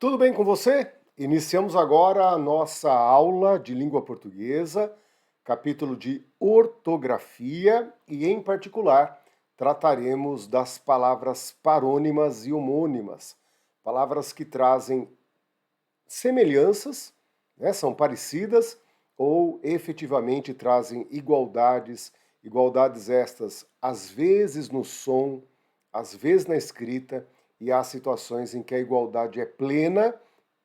Tudo bem com você? Iniciamos agora a nossa aula de língua portuguesa, capítulo de ortografia e, em particular, trataremos das palavras parônimas e homônimas, palavras que trazem semelhanças, né, são parecidas ou efetivamente trazem igualdades, igualdades estas às vezes no som, às vezes na escrita, e há situações em que a igualdade é plena,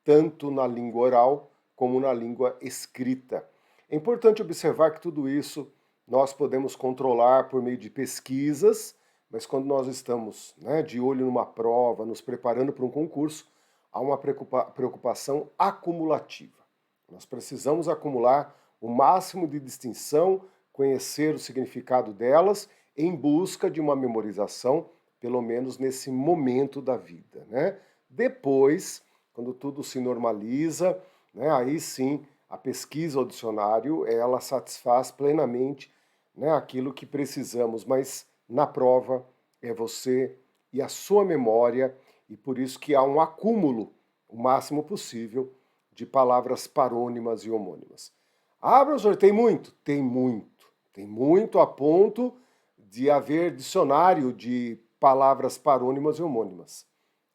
tanto na língua oral como na língua escrita. É importante observar que tudo isso nós podemos controlar por meio de pesquisas, mas quando nós estamos, né, de olho numa prova, nos preparando para um concurso, há uma preocupação acumulativa. Nós precisamos acumular o máximo de distinção, conhecer o significado delas, em busca de uma memorização, pelo menos nesse momento da vida, né? Depois, quando tudo se normaliza, né, aí sim a pesquisa ao dicionário ela satisfaz plenamente, né, aquilo que precisamos, mas na prova é você e a sua memória, e por isso que há um acúmulo, o máximo possível, de palavras parônimas e homônimas. Ah, professor, tem muito? Tem muito. Tem muito a ponto de haver dicionário de palavras parônimas e homônimas.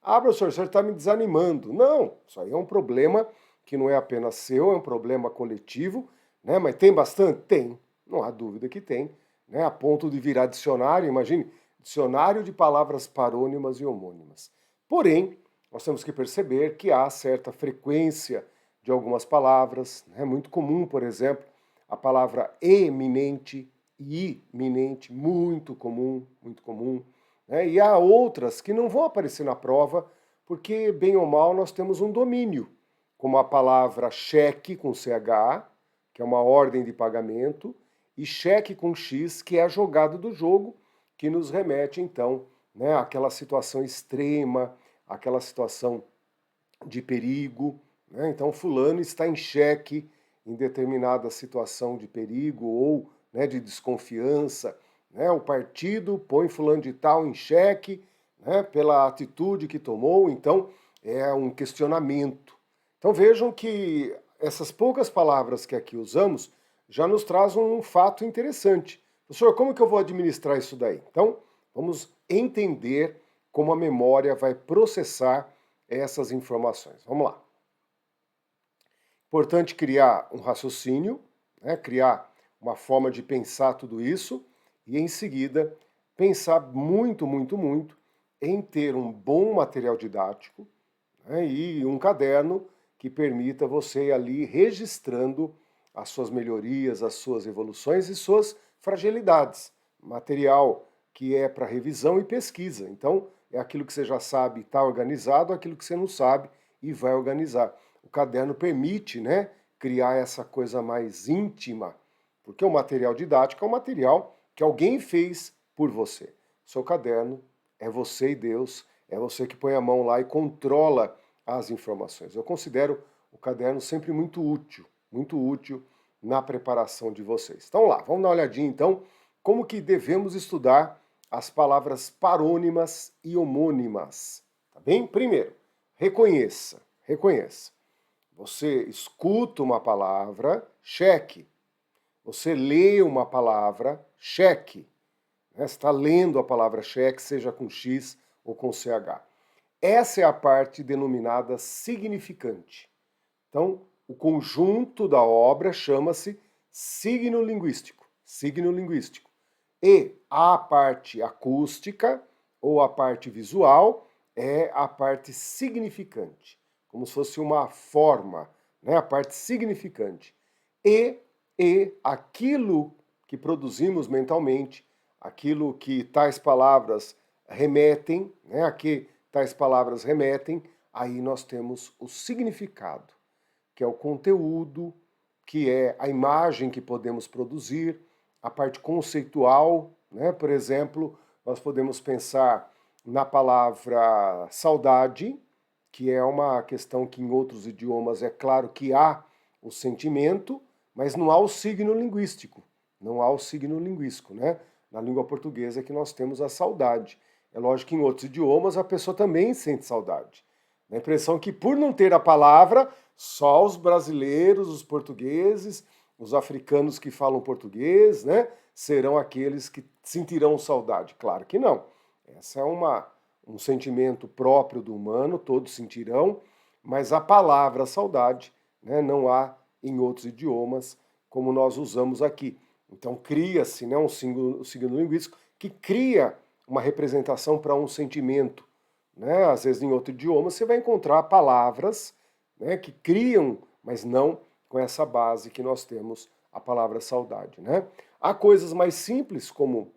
Ah, professor, o senhor está me desanimando. Não, isso aí é um problema que não é apenas seu, é um problema coletivo, né? Mas tem bastante? Tem, não há dúvida que tem, né? A ponto de virar dicionário, imagine, dicionário de palavras parônimas e homônimas. Porém, nós temos que perceber que há certa frequência de algumas palavras. É muito comum, por exemplo, a palavra eminente e iminente, muito comum, muito comum. Né? E há outras que não vão aparecer na prova, porque, bem ou mal, nós temos um domínio, como a palavra cheque com CH, que é uma ordem de pagamento, e cheque com X, que é a jogada do jogo, que nos remete, então, né, àquela situação extrema, àquela situação de perigo. Né? Então, fulano está em xeque em determinada situação de perigo ou, né, de desconfiança. Né? O partido põe fulano de tal em xeque, né, pela atitude que tomou, então é um questionamento. Então vejam que essas poucas palavras que aqui usamos já nos trazem um fato interessante. Professor, como que eu vou administrar isso daí? Então, vamos entender como a memória vai processar essas informações. Vamos lá. Importante criar um raciocínio, né, criar uma forma de pensar tudo isso e, em seguida, pensar muito, muito, muito em ter um bom material didático, né, e um caderno que permita você ir ali registrando as suas melhorias, as suas evoluções e suas fragilidades. Material que é para revisão e pesquisa. Então, é aquilo que você já sabe está organizado, aquilo que você não sabe e vai organizar. O caderno permite, né, criar essa coisa mais íntima, porque o material didático é um material que alguém fez por você. Seu caderno é você e Deus, é você que põe a mão lá e controla as informações. Eu considero o caderno sempre muito útil na preparação de vocês. Então lá, vamos dar uma olhadinha então como que devemos estudar as palavras parônimas e homônimas. Tá bem? Primeiro, reconheça, reconheça. Você escuta uma palavra, cheque. Você lê uma palavra, cheque. Você está lendo a palavra cheque, seja com X ou com CH. Essa é a parte denominada significante. Então, o conjunto da obra chama-se signo linguístico. Signo linguístico. E a parte acústica ou a parte visual é a parte significante, como se fosse uma forma, né? A parte significante. E aquilo que produzimos mentalmente, aquilo que tais palavras remetem, né? A que tais palavras remetem, aí nós temos o significado, que é o conteúdo, que é a imagem que podemos produzir, a parte conceitual, né? Por exemplo, nós podemos pensar na palavra saudade, que é uma questão que em outros idiomas é claro que há o sentimento, mas não há o signo linguístico. Não há o signo linguístico, né? Na língua portuguesa é que nós temos a saudade. É lógico que em outros idiomas a pessoa também sente saudade. Dá a impressão que por não ter a palavra, só os brasileiros, os portugueses, os africanos que falam português, né, serão aqueles que sentirão saudade. Claro que não. Essa é um sentimento próprio do humano, todos sentirão, mas a palavra saudade, né, não há em outros idiomas como nós usamos aqui. Então cria-se, né, um signo linguístico que cria uma representação para um sentimento. Né? Às vezes em outro idioma você vai encontrar palavras, né, que criam, mas não com essa base que nós temos a palavra saudade. Né? Há coisas mais simples como,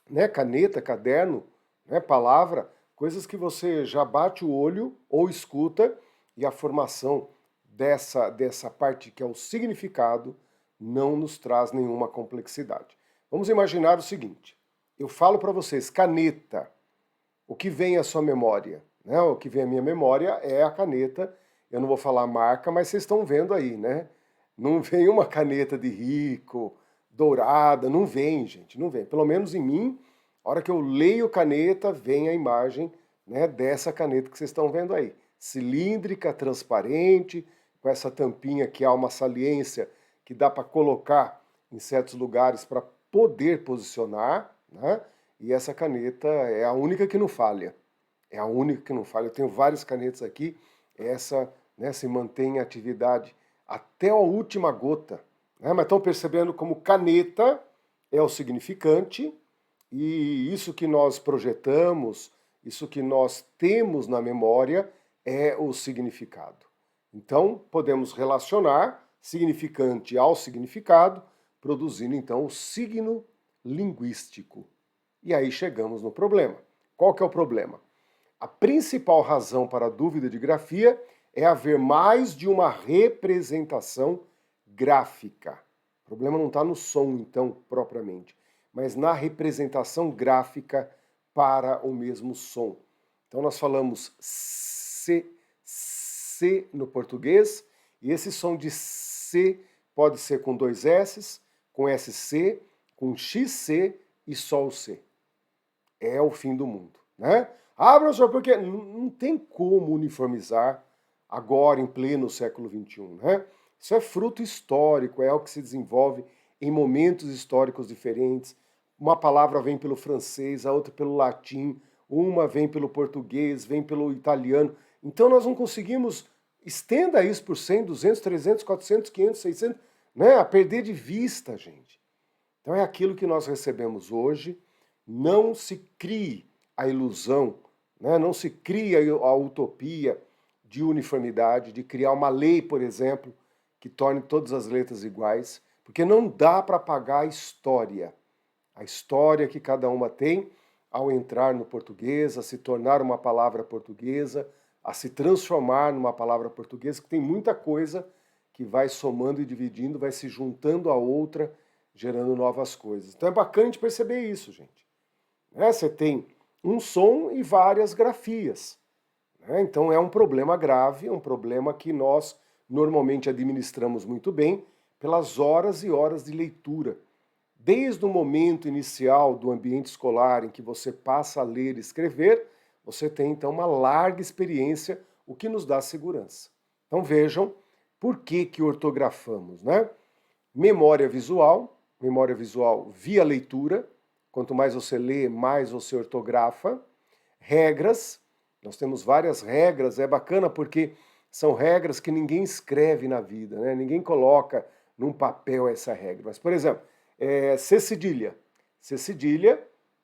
né, caneta, caderno, né, palavra, coisas que você já bate o olho ou escuta e a formação dessa parte que é o significado não nos traz nenhuma complexidade. Vamos imaginar o seguinte, eu falo para vocês, caneta, o que vem à sua memória? Né? O que vem à minha memória é a caneta, eu não vou falar a marca, mas vocês estão vendo aí, né? Não vem uma caneta de rico, dourada, não vem, gente, não vem. Pelo menos em mim, a hora que eu leio caneta, vem a imagem, né, dessa caneta que vocês estão vendo aí. Cilíndrica, transparente, com essa tampinha que há uma saliência que dá para colocar em certos lugares para poder posicionar, né? E essa caneta é a única que não falha. É a única que não falha. Eu tenho várias canetas aqui. Essa, né, se mantém em atividade até a última gota. Né? Mas estão percebendo como caneta é o significante e isso que nós projetamos, isso que nós temos na memória é o significado. Então, podemos relacionar significante ao significado, produzindo então o signo linguístico. E aí chegamos no problema. Qual que é o problema? A principal razão para a dúvida de grafia é haver mais de uma representação gráfica. O problema não está no som, então, propriamente, mas na representação gráfica para o mesmo som. Então nós falamos C no português, e esse som de C pode ser com dois S's, com SC, com XC e só o C. É o fim do mundo, né? Ah, professor, porque não tem como uniformizar agora em pleno século XXI, né? Isso é fruto histórico, é o que se desenvolve em momentos históricos diferentes. Uma palavra vem pelo francês, a outra pelo latim, uma vem pelo português, vem pelo italiano. Então nós não conseguimos, estenda isso por 100, 200, 300, 400, 500, 600, né? A perder de vista, gente. Então é aquilo que nós recebemos hoje. Não se crie a ilusão, né? Não se cria a utopia de uniformidade, de criar uma lei, por exemplo, que torne todas as letras iguais, porque não dá para apagar a história que cada uma tem ao entrar no português, a se tornar uma palavra portuguesa, a se transformar numa palavra portuguesa, que tem muita coisa que vai somando e dividindo, vai se juntando a outra, gerando novas coisas. Então é bacana de perceber isso, gente. Você tem um som e várias grafias. Então é um problema grave, é um problema que nós normalmente administramos muito bem pelas horas e horas de leitura. Desde o momento inicial do ambiente escolar em que você passa a ler e escrever, você tem então uma larga experiência, o que nos dá segurança. Então vejam por que ortografamos, né? Memória visual via leitura. Quanto mais você lê, mais você ortografa. Regras, nós temos várias regras, é bacana porque são regras que ninguém escreve na vida, né? Ninguém coloca num papel essa regra. Mas, por exemplo, C cedilha. C cedilha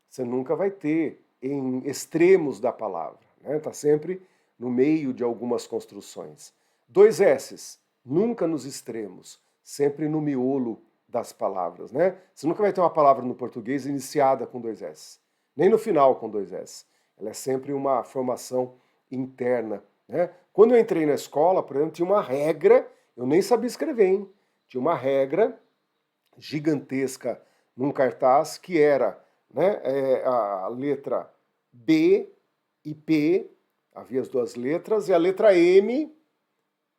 você nunca vai ter em extremos da palavra, né? Tá sempre no meio de algumas construções. Dois S's, nunca nos extremos, sempre no miolo das palavras, né? Você nunca vai ter uma palavra no português iniciada com dois S, nem no final com dois S. Ela é sempre uma formação interna, né? Quando eu entrei na escola, por exemplo, tinha uma regra, eu nem sabia escrever, hein? Tinha uma regra gigantesca num cartaz que era, né, a letra B e P, havia as duas letras, e a letra M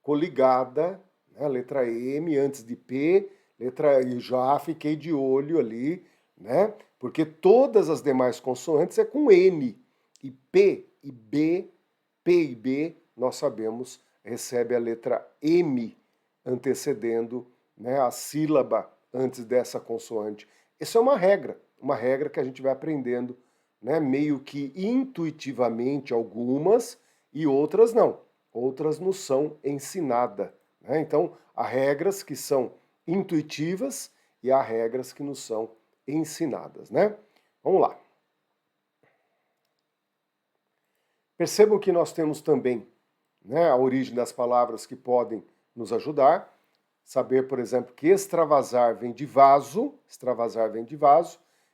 coligada, né, a letra M antes de P, letra I, já fiquei de olho ali, né? Porque todas as demais consoantes é com N. E P e B nós sabemos, recebe a letra M antecedendo, né, a sílaba antes dessa consoante. Essa é uma regra que a gente vai aprendendo, né, meio que intuitivamente algumas e outras não. Outras nos são ensinadas. Né? Então, há regras que são intuitivas e há regras que nos são ensinadas. Né? Vamos lá. Percebam que nós temos também, né, a origem das palavras que podem nos ajudar. Saber, por exemplo, que extravasar vem de vaso,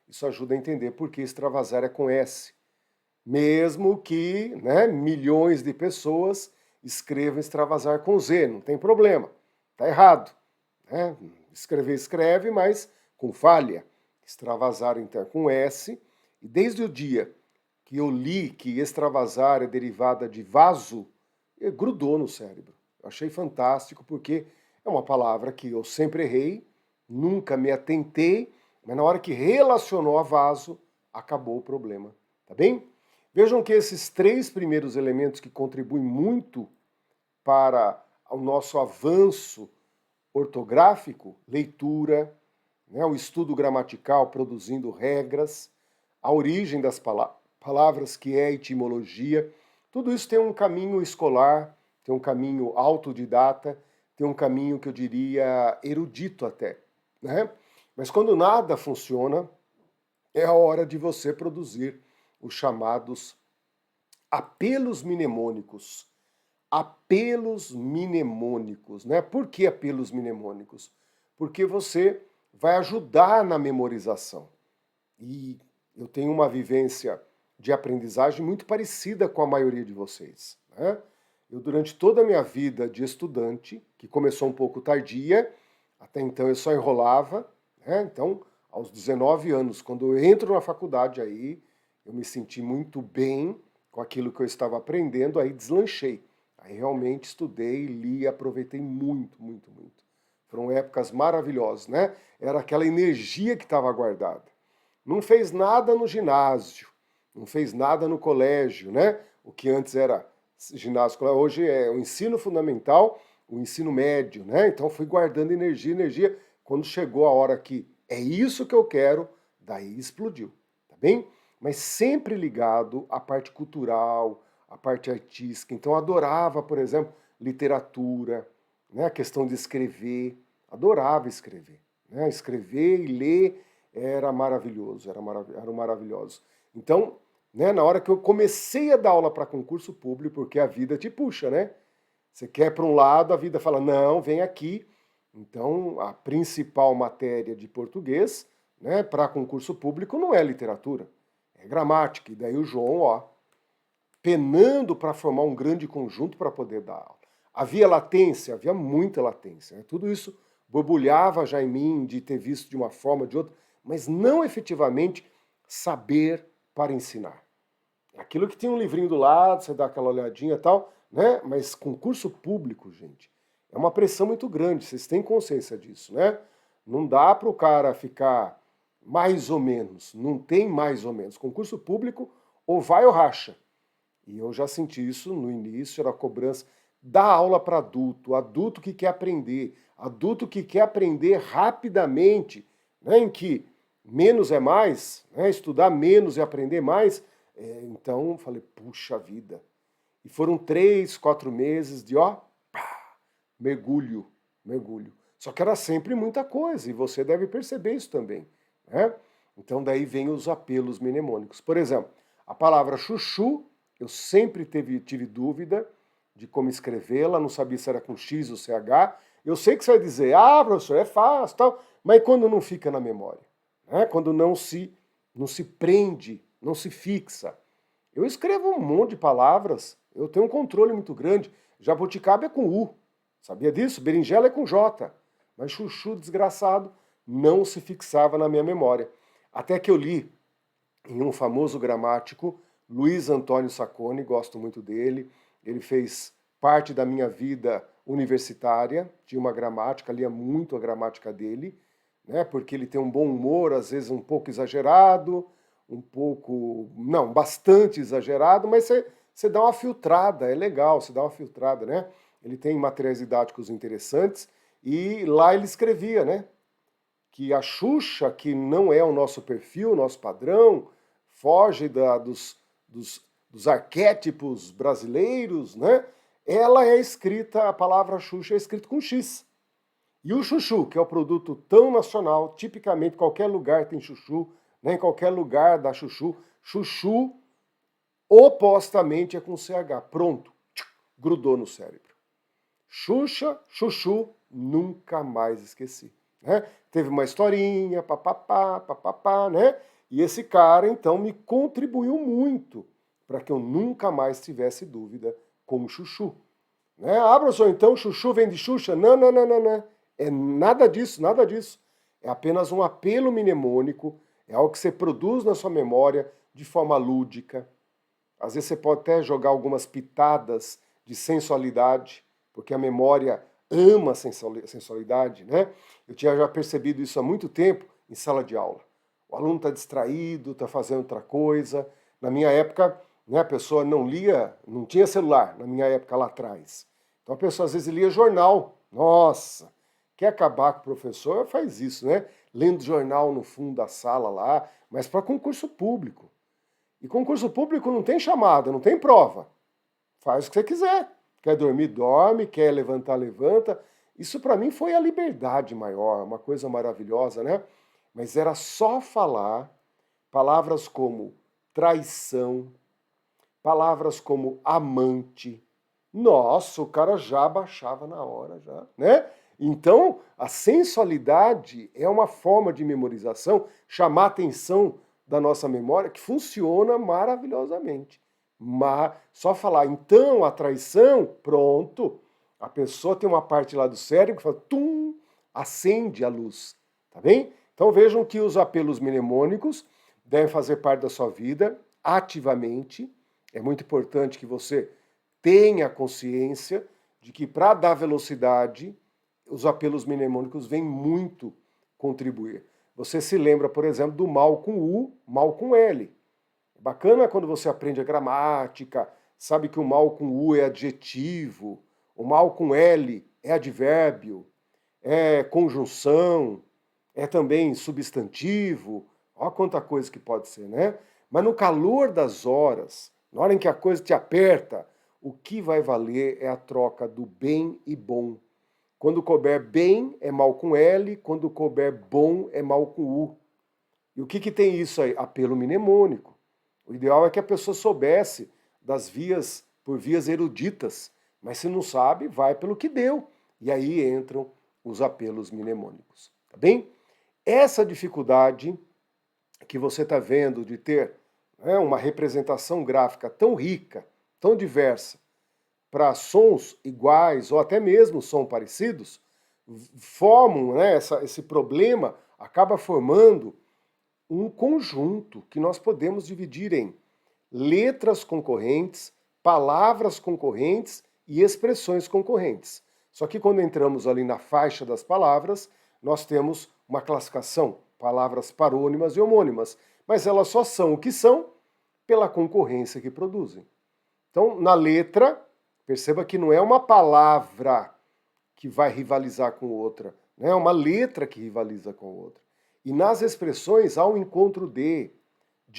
isso ajuda a entender por que extravasar é com S. Mesmo que, né, milhões de pessoas escrevam extravasar com Z, não tem problema, tá errado. Né? Escrever escreve, mas com falha. Extravasar então é com S, e desde o dia que eu li que extravasar é derivada de vaso, grudou no cérebro. Eu achei fantástico porque é uma palavra que eu sempre errei, nunca me atentei, mas na hora que relacionou a vaso, acabou o problema. Tá bem? Vejam que esses três primeiros elementos que contribuem muito para o nosso avanço ortográfico, leitura, né, o estudo gramatical produzindo regras, a origem das palavras que é etimologia, tudo isso tem um caminho escolar, tem um caminho autodidata, tem um caminho que eu diria erudito até. Né? Mas quando nada funciona, é a hora de você produzir os chamados apelos mnemônicos. Apelos mnemônicos, né? Por que apelos mnemônicos? Porque você vai ajudar na memorização. E eu tenho uma vivência de aprendizagem muito parecida com a maioria de vocês. Né? Eu, durante toda a minha vida de estudante, que começou um pouco tardia, até então eu só enrolava, né? Então, aos 19 anos, quando eu entro na faculdade aí, eu me senti muito bem com aquilo que eu estava aprendendo, aí deslanchei. Aí realmente estudei, li, aproveitei muito, muito, muito. Foram épocas maravilhosas, né? Era aquela energia que estava guardada. Não fez nada no ginásio, não fez nada no colégio, né? O que antes era ginásio, hoje é o ensino fundamental, o ensino médio, né? Então fui guardando energia, energia. Quando chegou a hora que é isso que eu quero, daí explodiu, tá bem? Mas sempre ligado à parte cultural, à parte artística. Então eu adorava, por exemplo, literatura, né? A questão de escrever, adorava escrever, né? Escrever e ler era maravilhoso, era maravilhoso. Então, né, na hora que eu comecei a dar aula para concurso público, porque a vida te puxa, né? Você quer para um lado, a vida fala, não, vem aqui. Então, a principal matéria de português, né, para concurso público não é literatura, é gramática. E daí o João, ó, penando para formar um grande conjunto para poder dar aula. Havia latência, havia muita latência. Né? Tudo isso borbulhava já em mim de ter visto de uma forma, de outra, mas não efetivamente saber para ensinar. Aquilo que tem um livrinho do lado, você dá aquela olhadinha e tal, né? Mas concurso público, gente, é uma pressão muito grande, vocês têm consciência disso, né? Não dá para o cara ficar mais ou menos, não tem mais ou menos. Concurso público, ou vai ou racha. E eu já senti isso no início, era a cobrança da aula para adulto, adulto que quer aprender rapidamente, né? Em que menos é mais, né? Estudar menos e aprender mais. Então, falei, puxa vida. E foram 3, 4 meses de, ó, pá, mergulho, mergulho. Só que era sempre muita coisa, e você deve perceber isso também. Né? Então, daí vem os apelos mnemônicos. Por exemplo, a palavra chuchu, eu sempre tive dúvida de como escrevê-la, não sabia se era com X ou CH. Eu sei que você vai dizer, ah, professor, é fácil, tal, mas quando não fica na memória, né? Quando não se prende, não se fixa. Eu escrevo um monte de palavras, eu tenho um controle muito grande. Jabuticaba é com U, sabia disso? Berinjela é com J. Mas chuchu, desgraçado, não se fixava na minha memória. Até que eu li em um famoso gramático, Luiz Antônio Sacconi, gosto muito dele. Ele fez parte da minha vida universitária, tinha uma gramática, lia muito a gramática dele, né? Porque ele tem um bom humor, às vezes um pouco exagerado, um pouco, não, bastante exagerado, mas você você dá uma filtrada, é legal, você dá uma filtrada, né? Ele tem materiais didáticos interessantes e lá ele escrevia, né? Que a Xuxa, que não é o nosso perfil, o nosso padrão, foge dos arquétipos brasileiros, né? Ela é escrita, a palavra Xuxa é escrita com X. E o chuchu, que é o produto tão nacional, tipicamente qualquer lugar tem chuchu, né? Em qualquer lugar dá chuchu. Chuchu, opostamente, é com CH. Pronto, grudou no cérebro. Xuxa, chuchu, nunca mais esqueci. Né? Teve uma historinha, papapá, papapá, né? E esse cara, então, me contribuiu muito para que eu nunca mais tivesse dúvida com o chuchu. Né? Ah, professor, então chuchu vem de Xuxa? Não, não, não, não, não. É nada disso, nada disso. É apenas um apelo mnemônico, é algo que você produz na sua memória de forma lúdica. Às vezes você pode até jogar algumas pitadas de sensualidade, porque a memória ama a sensualidade, né? Eu tinha já percebido isso há muito tempo em sala de aula. O aluno está distraído, está fazendo outra coisa. Na minha época, né, a pessoa não lia, não tinha celular, na minha época lá atrás. Então a pessoa às vezes lia jornal. Nossa, quer acabar com o professor? Faz isso, né? Lendo jornal no fundo da sala lá, mas para concurso público. E concurso público não tem chamada, não tem prova. Faz o que você quiser. Quer dormir, dorme. Quer levantar, levanta. Isso para mim foi a liberdade maior, uma coisa maravilhosa, né? Mas era só falar palavras como traição, palavras como amante. Nossa, o cara já baixava na hora, já, né? Então, a sensualidade é uma forma de memorização, chamar a atenção da nossa memória que funciona maravilhosamente. Mas só falar, então, a traição, pronto. A pessoa tem uma parte lá do cérebro que fala, tum, acende a luz, tá bem? Então vejam que os apelos mnemônicos devem fazer parte da sua vida ativamente. É muito importante que você tenha consciência de que para dar velocidade, os apelos mnemônicos vêm muito contribuir. Você se lembra, por exemplo, do mal com U, mal com L. É bacana quando você aprende a gramática, sabe que o mal com U é adjetivo, o mal com L é advérbio, é conjunção, é também substantivo. Olha quanta coisa que pode ser, né? Mas no calor das horas, na hora em que a coisa te aperta, o que vai valer é a troca do bem e bom. Quando couber bem é mal com L, quando couber bom é mal com U. E o que tem isso aí? Apelo mnemônico. O ideal é que a pessoa soubesse das vias, por vias eruditas, mas se não sabe, vai pelo que deu. E aí entram os apelos mnemônicos, tá bem? Essa dificuldade que você está vendo de ter, né, uma representação gráfica tão rica, tão diversa, para sons iguais ou até mesmo sons parecidos, formam, né, esse problema, acaba formando um conjunto que nós podemos dividir em letras concorrentes, palavras concorrentes e expressões concorrentes. Só que quando entramos ali na faixa das palavras, nós temos uma classificação, palavras parônimas e homônimas, mas elas só são o que são pela concorrência que produzem. Então, na letra, perceba que não é uma palavra que vai rivalizar com outra, né? É uma letra que rivaliza com outra. E nas expressões há um encontro de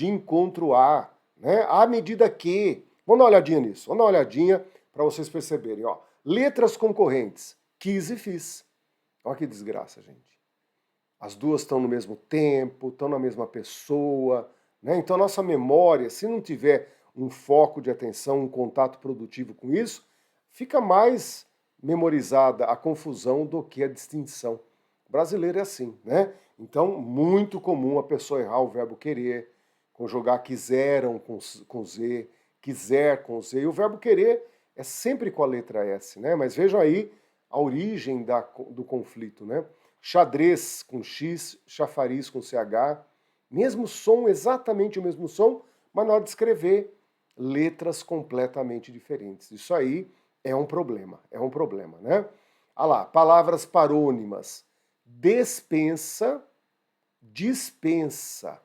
encontro a, né? À medida que. Vamos dar uma olhadinha nisso, vamos dar uma olhadinha para vocês perceberem. Ó. Letras concorrentes, quis e fiz. Olha que desgraça, gente. As duas estão no mesmo tempo, estão na mesma pessoa, né? Então a nossa memória, se não tiver um foco de atenção, um contato produtivo com isso, fica mais memorizada a confusão do que a distinção. O brasileiro é assim, né? Então, muito comum a pessoa errar o verbo querer, conjugar quiseram com Z, quiser com Z. E o verbo querer é sempre com a letra S, né? Mas vejam aí a origem do conflito, né? Xadrez com X, chafariz com CH, mesmo som, exatamente o mesmo som, mas na hora de escrever, letras completamente diferentes. Isso aí é um problema, né? Olha lá, palavras parônimas. Despensa, dispensa.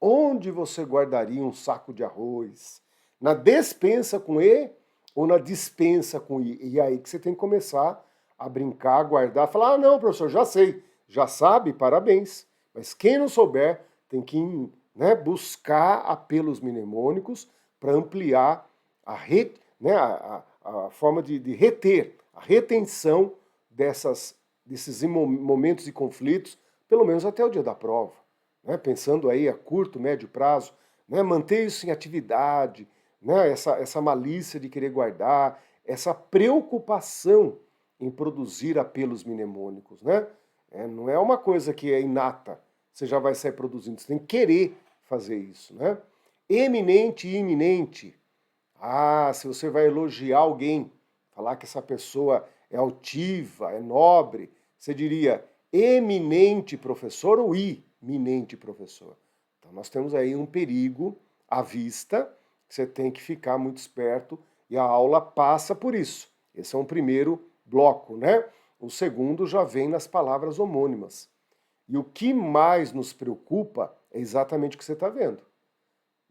Onde você guardaria um saco de arroz? Na despensa com E ou na dispensa com I? E aí que você tem que começar a brincar, guardar, falar, ah, não, professor, já sei. Já sabe? Parabéns. Mas quem não souber tem que, né, buscar apelos mnemônicos para ampliar né, a forma de reter, a retenção desses momentos de conflitos, pelo menos até o dia da prova. Né, pensando aí a curto, médio prazo, né, manter isso em atividade, né, essa malícia de querer guardar, essa preocupação em produzir apelos mnemônicos. Né? Não é uma coisa que é inata, você já vai sair produzindo, você tem que querer fazer isso. Né? Eminente e iminente. Ah, se você vai elogiar alguém, falar que essa pessoa é altiva, é nobre, você diria eminente professor ou iminente professor. Então nós temos aí um perigo à vista, você tem que ficar muito esperto e a aula passa por isso. Esse é um primeiro bloco, né? O segundo já vem nas palavras homônimas. E o que mais nos preocupa é exatamente o que você está vendo.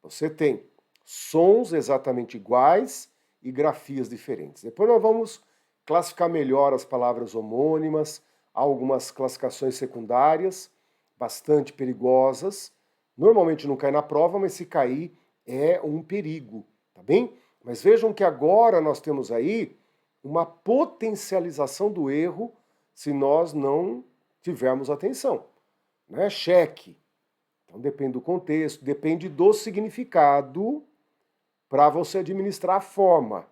Você tem sons exatamente iguais e grafias diferentes. Depois nós vamos classificar melhor as palavras homônimas, há algumas classificações secundárias, bastante perigosas. Normalmente não cai na prova, mas se cair é um perigo, tá bem? Mas vejam que agora nós temos aí uma potencialização do erro se nós não tivermos atenção. Né? Cheque. Então depende do contexto, depende do significado para você administrar a forma.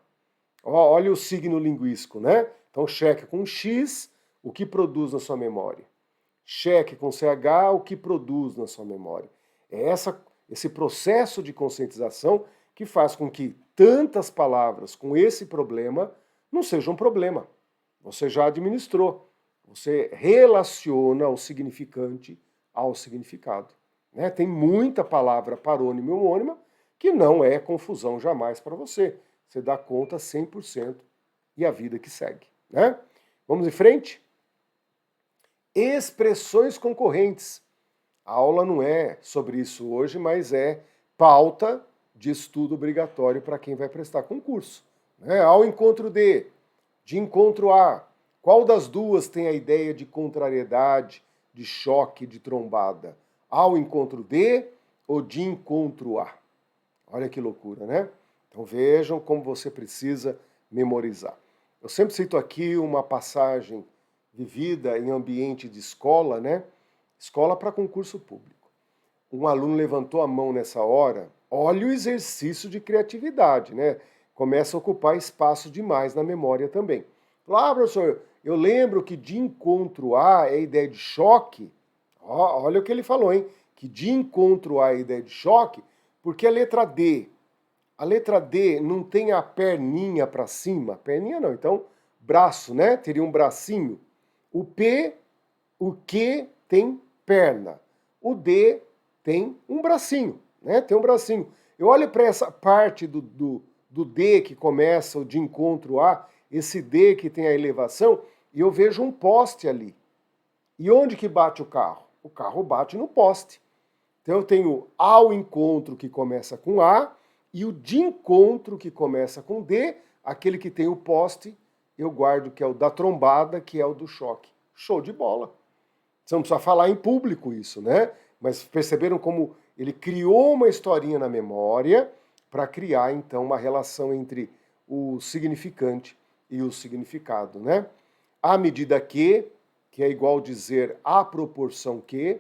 Olha o signo linguístico, né? Então cheque com X, o que produz na sua memória. Cheque com CH, o que produz na sua memória. É esse processo de conscientização que faz com que tantas palavras com esse problema não sejam um problema. Você já administrou. Você relaciona o significante ao significado. Né? Tem muita palavra parônima e homônima que não é confusão jamais para você. Você dá conta 100% e a vida que segue. Né? Vamos em frente? Expressões concorrentes. A aula não é sobre isso hoje, mas é pauta de estudo obrigatório para quem vai prestar concurso. Né? Ao encontro de encontro a. Qual das duas tem a ideia de contrariedade, de choque, de trombada? Ao encontro de ou de encontro a? Olha que loucura, né? Então vejam como você precisa memorizar. Eu sempre cito aqui uma passagem vivida em ambiente de escola, né? Escola para concurso público. Um aluno levantou a mão nessa hora, olha o exercício de criatividade, né? Começa a ocupar espaço demais na memória também. Ah, professor, eu lembro que de encontro a é a ideia de choque. Olha o que ele falou, hein? Que de encontro a é a ideia de choque, porque a letra D não tem a perninha para cima. Perninha não, então braço, né? Teria um bracinho. O Q tem perna. O D tem um bracinho, né? Tem um bracinho. Eu olho para essa parte do D que começa o de encontro a, esse D que tem a elevação, e eu vejo um poste ali. E onde que bate o carro? O carro bate no poste. Então eu tenho ao encontro que começa com A e o de encontro que começa com D, aquele que tem o poste, eu guardo que é o da trombada, que é o do choque. Show de bola. Você não precisa falar em público isso, né? Mas perceberam como ele criou uma historinha na memória para criar, então, uma relação entre o significante e o significado, né? À medida que é igual dizer à proporção que,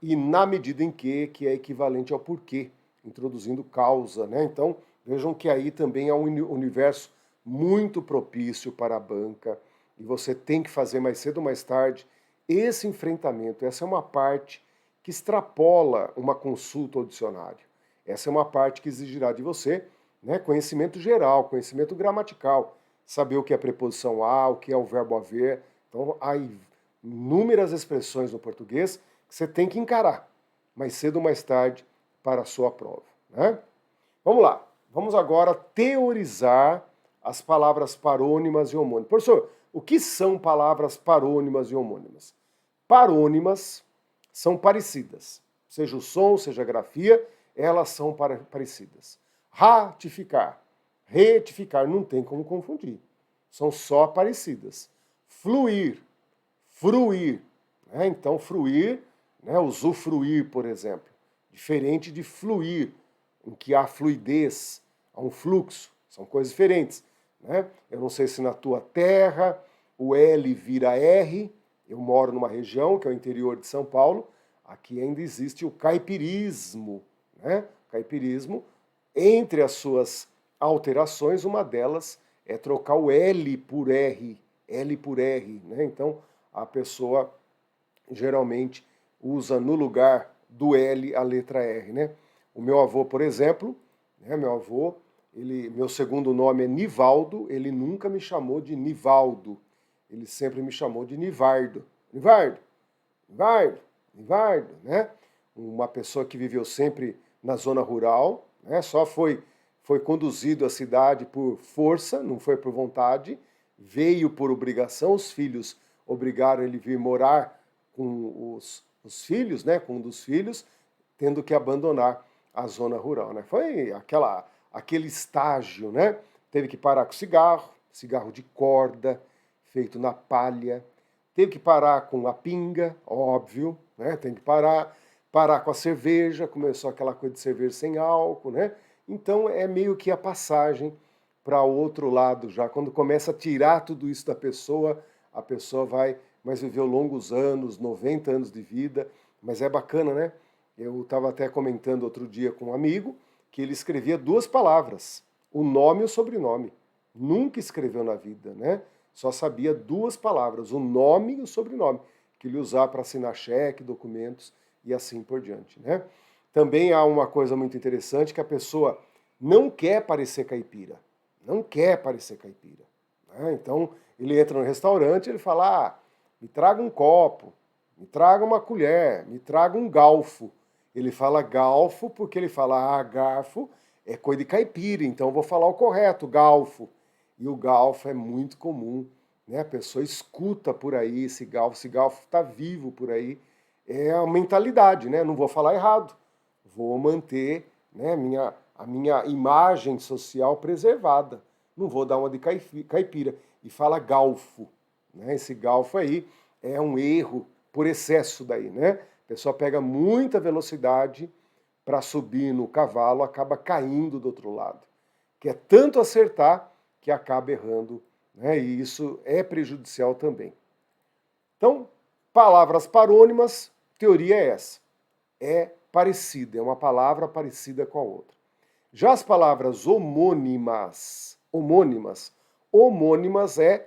e na medida em que é equivalente ao porquê, introduzindo causa, né? Então, vejam que aí também é um universo muito propício para a banca, e você tem que fazer mais cedo ou mais tarde esse enfrentamento. Essa é uma parte que extrapola uma consulta ao dicionário. Essa é uma parte que exigirá de você, né, conhecimento geral, conhecimento gramatical, saber o que é a preposição a, o que é o verbo haver. Então, há inúmeras expressões no português que você tem que encarar, mais cedo ou mais tarde, para a sua prova. Né? Vamos lá. Vamos agora teorizar as palavras parônimas e homônimas. Professor, o que são palavras parônimas e homônimas? Parônimas são parecidas. Seja o som, seja a grafia, elas são parecidas. Ratificar. Retificar, não tem como confundir. São só parecidas. Fluir. Fruir. Né? Então, fruir, né? Usufruir, por exemplo. Diferente de fluir, em que há fluidez, há um fluxo. São coisas diferentes. Né? Eu não sei se na tua terra o L vira R. Eu moro numa região, que é o interior de São Paulo. Aqui ainda existe o caipirismo. Né? Caipirismo, entre as suas alterações, uma delas é trocar o L por R. L por R. Né? Então, a pessoa geralmente usa no lugar do L a letra R. Né? O meu avô, por exemplo, né, meu segundo nome é Nivaldo, ele nunca me chamou de Nivaldo, ele sempre me chamou de Nivardo. Nivardo, Nivardo, Nivardo, né? Uma pessoa que viveu sempre na zona rural, né? Só foi conduzido à cidade por força, não foi por vontade, veio por obrigação, os filhos obrigaram ele a vir morar com os filhos, né? Com um dos filhos, tendo que abandonar a zona rural, né? Foi aquele estágio, né? Teve que parar com cigarro de corda, feito na palha, teve que parar com a pinga, óbvio, né? Tem que parar com a cerveja, começou aquela coisa de cerveja sem álcool, né? Então é meio que a passagem para o outro lado já. Quando começa a tirar tudo isso da pessoa, a pessoa mas viveu longos anos, 90 anos de vida, mas é bacana, né? Eu estava até comentando outro dia com um amigo que ele escrevia 2 palavras, o nome e o sobrenome. Nunca escreveu na vida, né? Só sabia 2 palavras, o nome e o sobrenome, que ele usava para assinar cheque, documentos e assim por diante, né? Também há uma coisa muito interessante, que a pessoa não quer parecer caipira. Não quer parecer caipira. Né? Então, ele entra no restaurante e ele fala, me traga um copo, me traga uma colher, me traga um galfo. Ele fala galfo porque ele fala, garfo é coisa de caipira, então eu vou falar o correto, galfo. E o galfo é muito comum, né? A pessoa escuta por aí esse galfo está vivo por aí. É a mentalidade, né? Não vou falar errado, vou manter, né, a minha imagem social preservada. Não vou dar uma de caipira. E fala galfo. Né? Esse galfo aí é um erro por excesso daí, né? A pessoa pega muita velocidade para subir no cavalo, acaba caindo do outro lado. Quer tanto acertar que acaba errando, né? E isso é prejudicial também. Então, palavras parônimas, teoria é essa. É parecida, é uma palavra parecida com a outra. Já as palavras homônimas é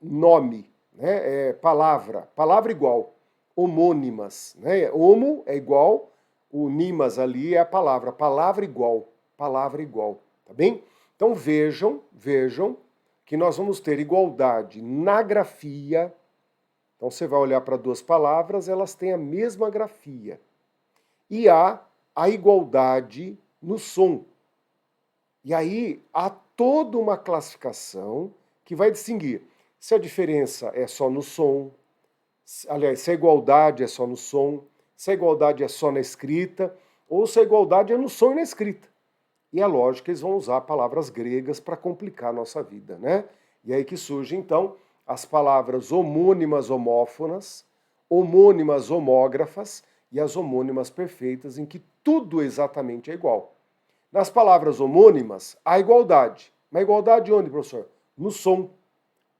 nome, né? É palavra igual. Homônimas, né? Homo é igual, o nimas ali é a palavra igual, tá bem? Então vejam que nós vamos ter igualdade na grafia. Então você vai olhar para 2 palavras, elas têm a mesma grafia. E há a igualdade no som. E aí há toda uma classificação que vai distinguir se a diferença é só no som, aliás, se a igualdade é só no som, se a igualdade é só na escrita, ou se a igualdade é no som e na escrita. E é lógico que eles vão usar palavras gregas para complicar a nossa vida, né? E aí que surge, então, as palavras homônimas homófonas, homônimas homógrafas e as homônimas perfeitas, em que tudo exatamente é igual. Nas palavras homônimas, há igualdade. Mas igualdade onde, professor? No som.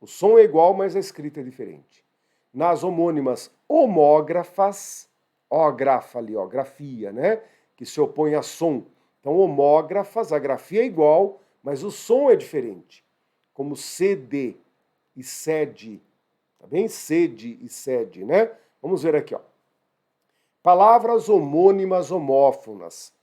O som é igual, mas a escrita é diferente. Nas homônimas homógrafas, ó, grafa ali, ó, grafia, né? Que se opõe a som. Então, homógrafas, a grafia é igual, mas o som é diferente. Como CD e sede, tá bem? Sede e sede, né? Vamos ver aqui, ó. Palavras homônimas homófonas.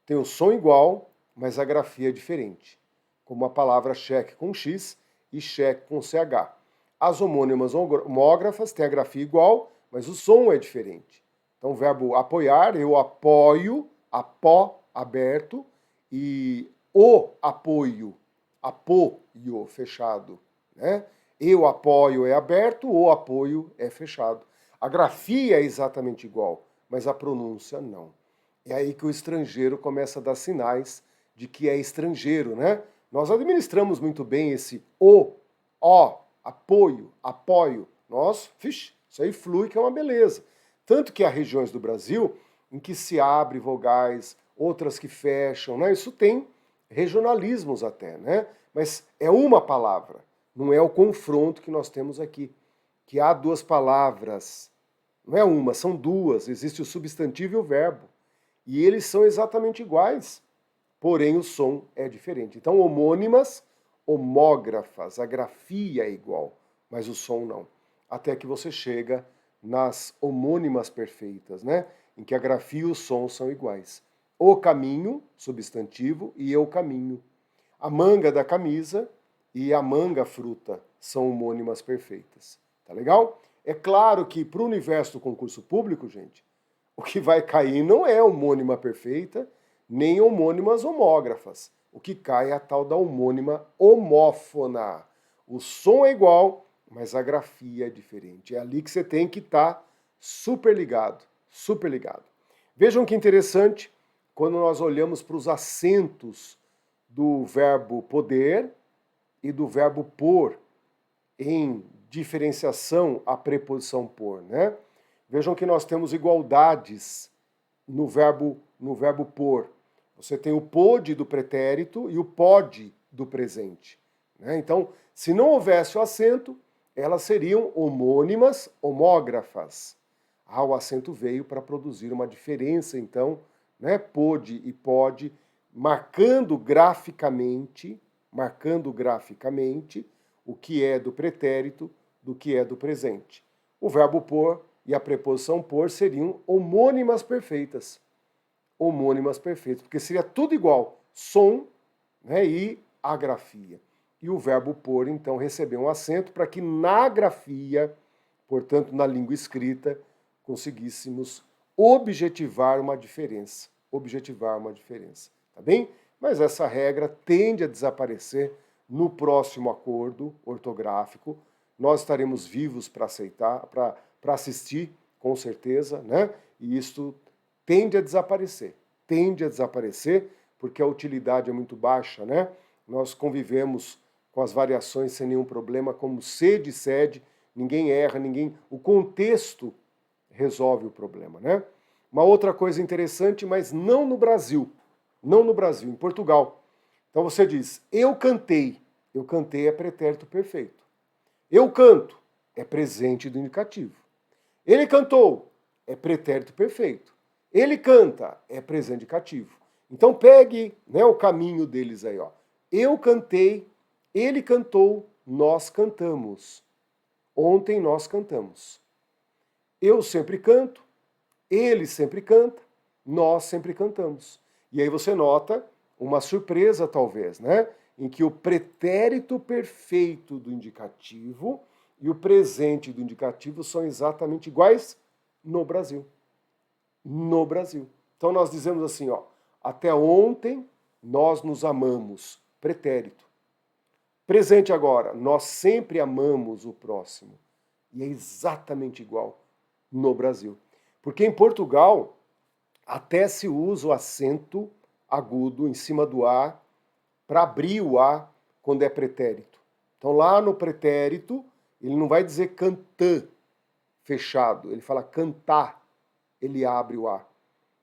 Tem o som igual, mas a grafia é diferente. Como a palavra cheque com X e cheque com CH. As homônimas homógrafas têm a grafia igual, mas o som é diferente. Então, o verbo apoiar, eu apoio, apó, aberto, e o apoio, apoio, fechado. Né? Eu apoio é aberto, o apoio é fechado. A grafia é exatamente igual, mas a pronúncia não. É aí que o estrangeiro começa a dar sinais de que é estrangeiro, né? Nós administramos muito bem esse o, ó, apoio, apoio. Isso aí flui que é uma beleza. Tanto que há regiões do Brasil em que se abre vogais, outras que fecham, né? Isso tem regionalismos até, né? Mas é uma palavra, não é o confronto que nós temos aqui. Que há duas palavras, não é uma, são duas, existe o substantivo e o verbo. E eles são exatamente iguais, porém o som é diferente. Então, homônimas, homógrafas, a grafia é igual, mas o som não. Até que você chega nas homônimas perfeitas, né? Em que a grafia e o som são iguais. O caminho, substantivo, e eu caminho. A manga da camisa e a manga fruta são homônimas perfeitas. Tá legal? É claro que para o universo do concurso público, gente, o que vai cair não é homônima perfeita, nem homônimas homógrafas. O que cai é a tal da homônima homófona. O som é igual, mas a grafia é diferente. É ali que você tem que estar super ligado, super ligado. Vejam que interessante, quando nós olhamos para os acentos do verbo poder e do verbo pôr em diferenciação à preposição por, né? Vejam que nós temos igualdades no verbo pôr. Você tem o pôde do pretérito e o pode do presente, né? Então, se não houvesse o acento, elas seriam homônimas, homógrafas. O acento veio para produzir uma diferença, então, né? Pôde e pode, marcando graficamente o que é do pretérito do que é do presente. O verbo pôr e a preposição por seriam homônimas perfeitas. Homônimas perfeitas, porque seria tudo igual, som, né, e a grafia. E o verbo pôr, então, recebeu um acento para que na grafia, portanto, na língua escrita, conseguíssemos objetivar uma diferença. Tá bem? Mas essa regra tende a desaparecer no próximo acordo ortográfico. Nós estaremos vivos para aceitar, para assistir, com certeza, né? E isto tende a desaparecer, porque a utilidade é muito baixa, né? Nós convivemos com as variações sem nenhum problema, como sede e sede, ninguém erra, o contexto resolve o problema, né? Uma outra coisa interessante, mas não no Brasil, em Portugal. Então você diz, eu cantei é pretérito perfeito. Eu canto é presente do indicativo. Ele cantou é pretérito perfeito. Ele canta é presente indicativo. Então pegue, né, o caminho deles aí, ó. Eu cantei, ele cantou, nós cantamos. Ontem nós cantamos. Eu sempre canto, ele sempre canta, nós sempre cantamos. E aí você nota uma surpresa, talvez, né? Em que o pretérito perfeito do indicativo e o presente do indicativo são exatamente iguais no Brasil. Então nós dizemos assim, ó, até ontem nós nos amamos, pretérito. Presente agora, nós sempre amamos o próximo. E é exatamente igual no Brasil. Porque em Portugal até se usa o acento agudo em cima do A para abrir o A quando é pretérito. Então lá no pretérito, ele não vai dizer cantã fechado, ele fala cantar, ele abre o A.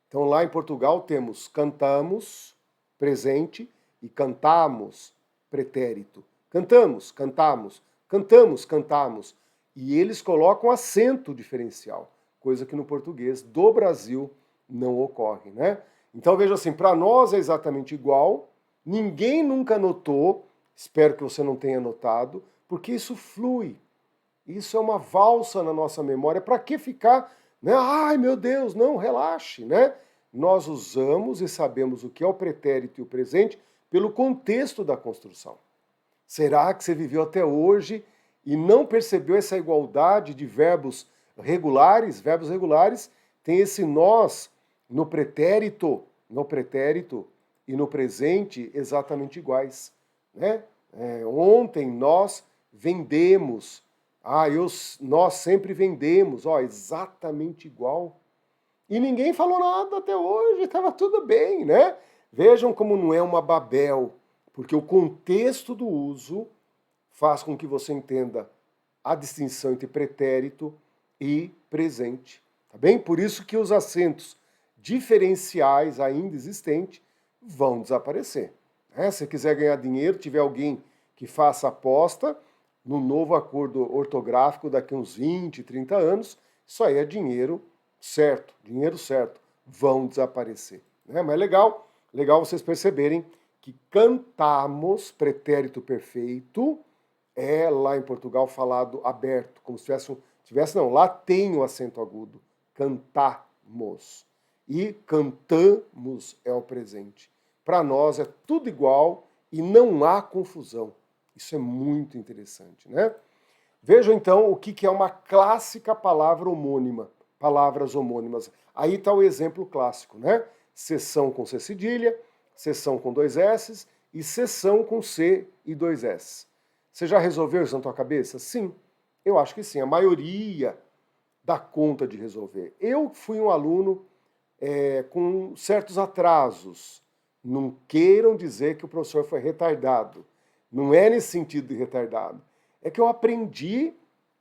Então lá em Portugal temos cantamos, presente, e cantamos, pretérito. Cantamos, cantamos, cantamos, cantamos. E eles colocam acento diferencial, coisa que no português do Brasil não ocorre, né? Então veja assim, para nós é exatamente igual, ninguém nunca notou, espero que você não tenha notado, porque isso flui. Isso é uma valsa na nossa memória. Para que ficar, né? Ai, meu Deus, não, relaxe, né? Nós usamos e sabemos o que é o pretérito e o presente pelo contexto da construção. Será que você viveu até hoje e não percebeu essa igualdade de verbos regulares? Verbos regulares têm esse nós no pretérito e no presente exatamente iguais, né? Ontem nós vendemos. Nós sempre vendemos, ó, exatamente igual. E ninguém falou nada até hoje, estava tudo bem, né? Vejam como não é uma Babel, porque o contexto do uso faz com que você entenda a distinção entre pretérito e presente. Tá bem? Por isso que os acentos diferenciais ainda existentes vão desaparecer. Né? Se quiser ganhar dinheiro, tiver alguém que faça aposta no novo acordo ortográfico daqui a uns 20, 30 anos, isso aí é dinheiro certo, vão desaparecer. Né? Mas legal vocês perceberem que cantamos, pretérito perfeito, é lá em Portugal falado aberto, como se tivesse não, lá tem o acento agudo, cantamos. E cantamos é o presente. Para nós é tudo igual e não há confusão. Isso é muito interessante, né? Vejam então o que é uma clássica palavra homônima, palavras homônimas. Aí está o exemplo clássico, né? Seção com C cedilha, seção com dois S e seção com C e dois S. Você já resolveu isso na tua cabeça? Sim, eu acho que sim. A maioria dá conta de resolver. Eu fui um aluno com certos atrasos. Não queiram dizer que o professor foi retardado. Não é nesse sentido de retardado. É que eu aprendi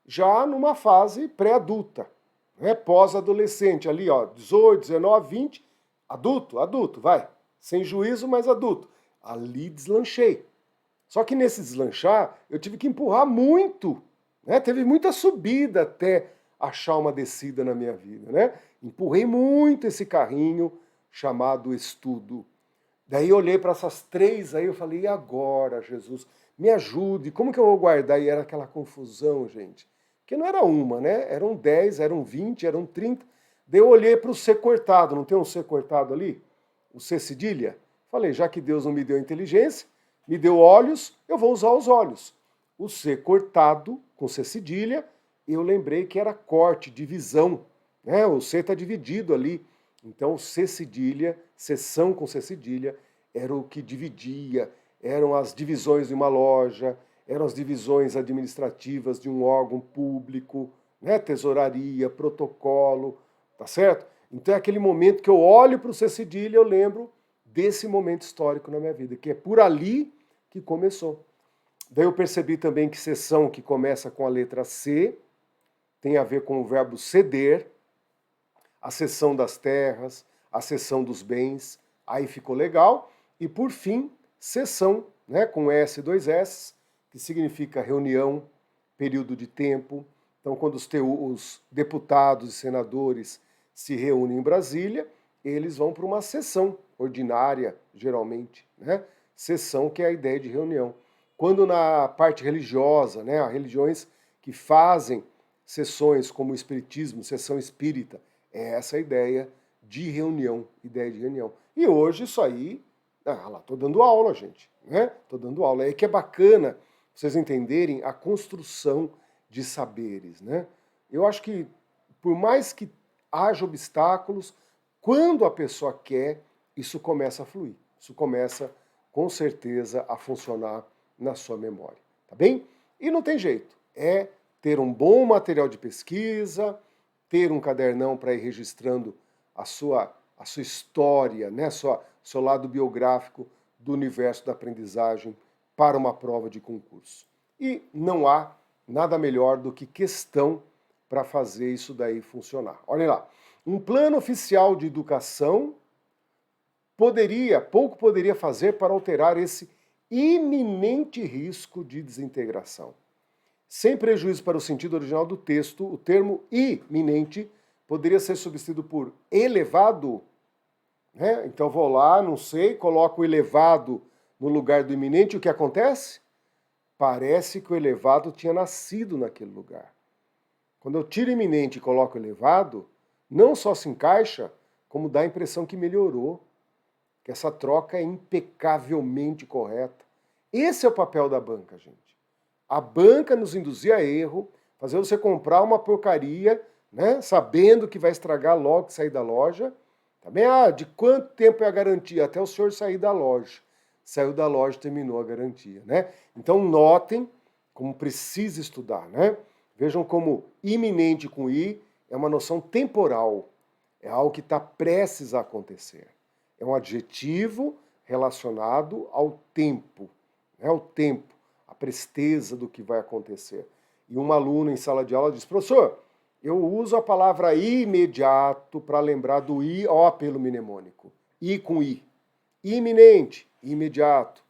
já numa fase pré-adulta, né? Pós-adolescente, ali, ó, 18, 19, 20, adulto, vai. Sem juízo, mas adulto. Ali deslanchei. Só que nesse deslanchar, eu tive que empurrar muito, né? Teve muita subida até achar uma descida na minha vida, né? Empurrei muito esse carrinho chamado estudo. Daí eu olhei para essas três aí, eu falei, e agora, Jesus? Me ajude, como que eu vou guardar? E era aquela confusão, gente. Porque não era uma, né? Eram 10, eram 20, eram 30. Daí eu olhei para o C cortado, não tem um C cortado ali? O C cedilha? Falei, já que Deus não me deu inteligência, me deu olhos, eu vou usar os olhos. O C cortado, com C cedilha, eu lembrei que era corte, divisão. Né? O C está dividido ali. Então, C cedilha, seção com C cedilha, era o que dividia, eram as divisões de uma loja, eram as divisões administrativas de um órgão público, né? Tesouraria, protocolo, tá certo? Então é aquele momento que eu olho para o C cedilha e eu lembro desse momento histórico na minha vida, que é por ali que começou. Daí eu percebi também que seção que começa com a letra C tem a ver com o verbo ceder, a cessão das terras, a cessão dos bens, aí ficou legal. E por fim, sessão, né, com S e dois S, que significa reunião, período de tempo. Então, quando os deputados e senadores se reúnem em Brasília, eles vão para uma sessão ordinária, geralmente, né? Sessão que é a ideia de reunião. Quando na parte religiosa, né, há religiões que fazem sessões como o espiritismo, sessão espírita, é essa a ideia de reunião, ideia de reunião. E hoje isso aí, lá, tô dando aula, gente, né? Tô dando aula. É que é bacana vocês entenderem a construção de saberes, né? Eu acho que por mais que haja obstáculos, quando a pessoa quer, isso começa a fluir. Isso começa, com certeza, a funcionar na sua memória, tá bem? E não tem jeito, é ter um bom material de pesquisa, ter um cadernão para ir registrando a sua história, né, seu lado biográfico do universo da aprendizagem para uma prova de concurso. E não há nada melhor do que questão para fazer isso daí funcionar. Olhem lá, um plano oficial de educação pouco poderia fazer para alterar esse iminente risco de desintegração. Sem prejuízo para o sentido original do texto, o termo iminente poderia ser substituído por elevado. Né? Então vou lá, não sei, coloco o elevado no lugar do iminente, o que acontece? Parece que o elevado tinha nascido naquele lugar. Quando eu tiro iminente e coloco elevado, não só se encaixa, como dá a impressão que melhorou, que essa troca é impecavelmente correta. Esse é o papel da banca, gente. A banca nos induzir a erro, fazer você comprar uma porcaria, né, sabendo que vai estragar logo que sair da loja. Também, de quanto tempo é a garantia? Até o senhor sair da loja. Saiu da loja, terminou a garantia, né? Então notem como precisa estudar, né? Vejam como iminente com i é uma noção temporal. É algo que está prestes a acontecer. É um adjetivo relacionado ao tempo, né? O tempo, a presteza do que vai acontecer. E uma aluna em sala de aula diz, professor, eu uso a palavra imediato para lembrar do i ao apelo mnemônico. I com i. Iminente, imediato.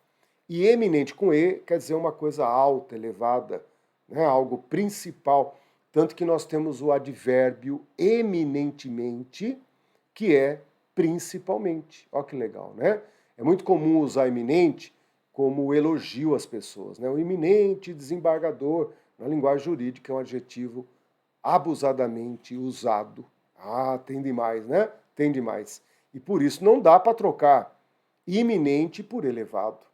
E eminente com e quer dizer uma coisa alta, elevada, né? Algo principal. Tanto que nós temos o advérbio eminentemente, que é principalmente. Olha que legal, né? É muito comum usar eminente como elogio às pessoas, né? O eminente desembargador, na linguagem jurídica, é um adjetivo abusadamente usado. Ah, tem demais, né? Tem demais. E por isso não dá para trocar iminente por elevado.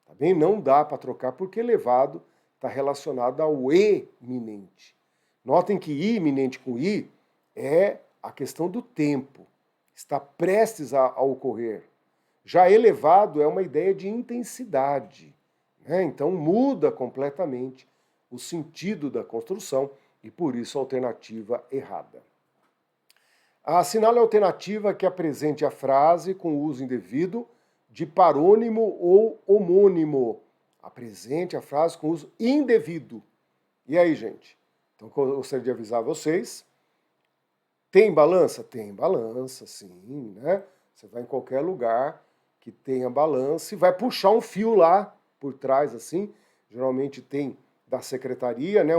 Tá bem? Não dá para trocar porque elevado está relacionado ao eminente. Notem que iminente com i é a questão do tempo. Está prestes a ocorrer. Já elevado é uma ideia de intensidade, né? Então muda completamente o sentido da construção e por isso a alternativa errada. Assinale a alternativa que apresente a frase com uso indevido de parônimo ou homônimo. Apresente a frase com uso indevido. E aí, gente? Então, eu gostaria de avisar vocês. Tem balança? Tem balança, sim, né? Você vai em qualquer lugar que tenha balança e vai puxar um fio lá por trás, assim. Geralmente tem da secretaria, né?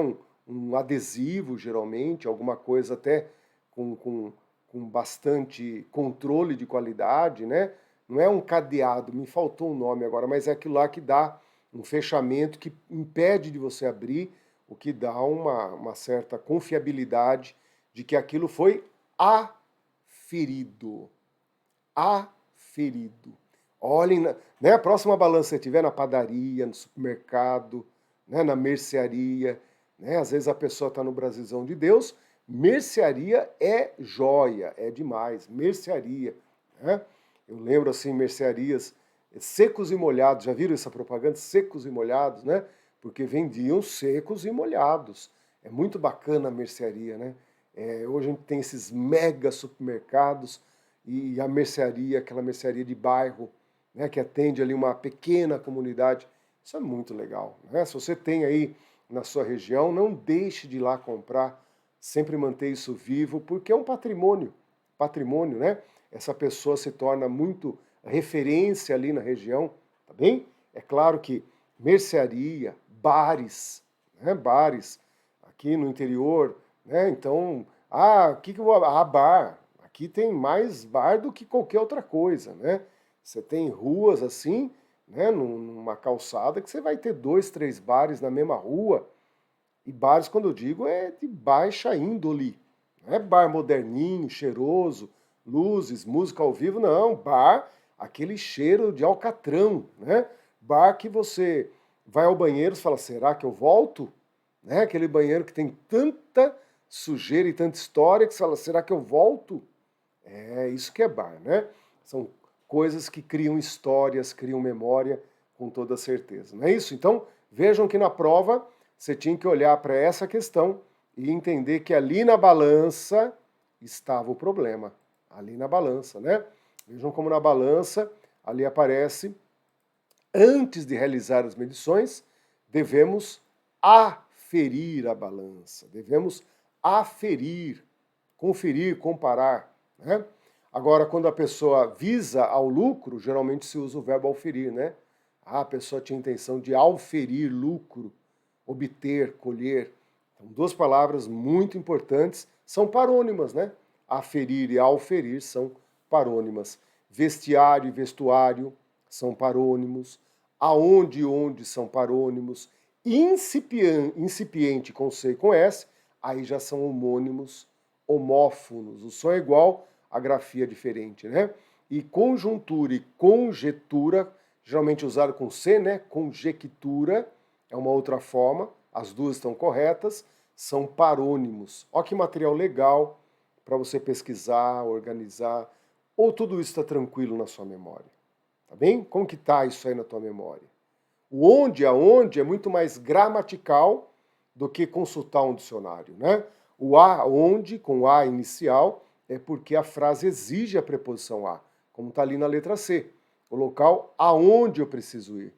Um adesivo, geralmente, alguma coisa até com bastante controle de qualidade, né? Não é um cadeado, me faltou um nome agora, mas é aquilo lá que dá um fechamento que impede de você abrir, o que dá uma certa confiabilidade de que aquilo foi aferido. Aferido. Olhem, né, a próxima balança que você tiver na padaria, no supermercado, né, na mercearia, né, às vezes a pessoa está no Brasilzão de Deus, mercearia é joia, é demais, mercearia. Né? Eu lembro assim, mercearias secos e molhados, já viram essa propaganda? Secos e molhados, né? Porque vendiam secos e molhados. É muito bacana a mercearia, né? Hoje a gente tem esses mega supermercados e a mercearia, aquela mercearia de bairro, né, que atende ali uma pequena comunidade. Isso é muito legal, né? Se você tem aí na sua região, não deixe de ir lá comprar, sempre manter isso vivo, porque é um patrimônio, né? Essa pessoa se torna muito referência ali na região, tá bem? É claro que mercearia, bares, né? Bares aqui no interior, né? Então, que eu vou? Bar. Aqui tem mais bar do que qualquer outra coisa, né? Você tem ruas assim, né? Numa calçada que você vai ter 2, 3 bares na mesma rua. E bares, quando eu digo, é de baixa índole. Não é bar moderninho, cheiroso, luzes, música ao vivo, não. Bar, aquele cheiro de alcatrão, né? Bar que você vai ao banheiro e fala, será que eu volto? Né? Aquele banheiro que tem tanta sujeira e tanta história que você fala, será que eu volto? É isso que é bar, né? São coisas que criam histórias, criam memória, com toda certeza. Não é isso? Então, vejam que na prova você tinha que olhar para essa questão e entender que ali na balança estava o problema. Ali na balança, né? Vejam como na balança ali aparece, antes de realizar as medições, devemos aferir a balança, devemos aferir, conferir, comparar, né? Agora, quando a pessoa visa ao lucro, geralmente se usa o verbo auferir, né? A pessoa tinha intenção de auferir lucro, obter, colher. Então, duas palavras muito importantes, são parônimas, né? Aferir e auferir são parônimas. Vestiário e vestuário são parônimos. Aonde e onde são parônimos. Incipiente com C e com S, aí já são homônimos, homófonos. O som é igual, a grafia é diferente, né? E conjuntura e conjetura, geralmente usado com C, né? Conjectura é uma outra forma, as duas estão corretas, são parônimos. Olha que material legal para você pesquisar, organizar, ou tudo isso está tranquilo na sua memória, tá bem? Como que tá isso aí na tua memória? O onde, aonde é muito mais gramatical do que consultar um dicionário, né? O a, onde, com a inicial, é porque a frase exige a preposição a. como está ali na letra C. O local aonde eu preciso ir.